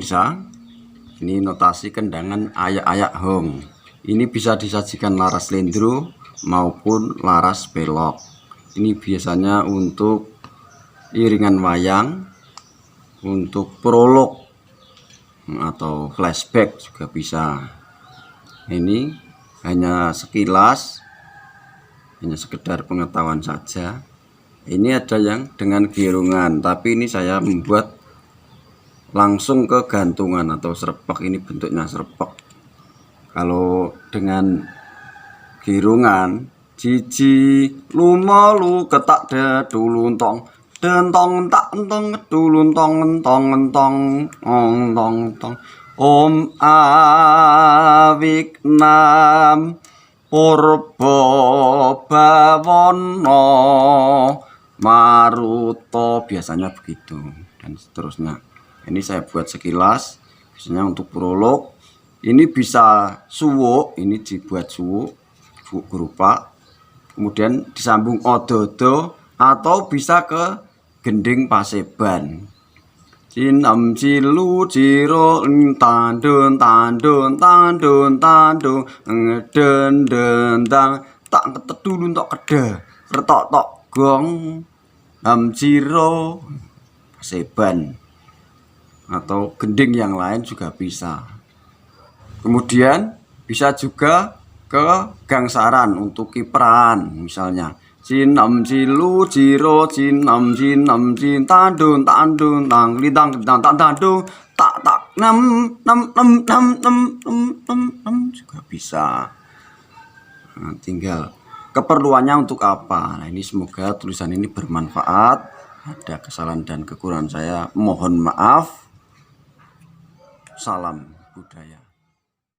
bisa. Ini notasi kendangan ayak-ayak hong. Ini bisa disajikan laras lendro maupun laras pelok. Ini biasanya untuk iringan wayang, untuk prolog atau flashback juga bisa. Ini hanya sekilas, hanya sekedar pengetahuan saja. Ini ada yang dengan girungan, tapi ini saya membuat langsung ke gantungan atau serepek. Ini bentuknya serepek. Kalau dengan girungan, jiji lumalu ketak deduluntong dentong tak entong duluntong entong entong entong entong om awiknam purba bawana maruta, biasanya begitu dan seterusnya. Ini saya buat sekilas, biasanya untuk prolog. Ini bisa suwuk, ini dibuat suwuk berupa, kemudian disambung odo-odo atau bisa ke gending paseban. Cinam cilu ciro tandun tandun tandun tandun ngeden dendang tak ketedulun tok kede retok tok gong am ciro paseban atau gending yang lain juga bisa. Kemudian bisa juga ke gangsaran untuk kiprahan, misalnya cinam cilu ciro cinam cinam cin tandun tandun tang lidang lidang tak tandung tak tak nem nem nem nem nem nem nem juga bisa. Nah, tinggal keperluannya untuk apa. Nah, ini semoga tulisan ini bermanfaat. Ada kesalahan dan kekurangan saya mohon maaf. Salam budaya.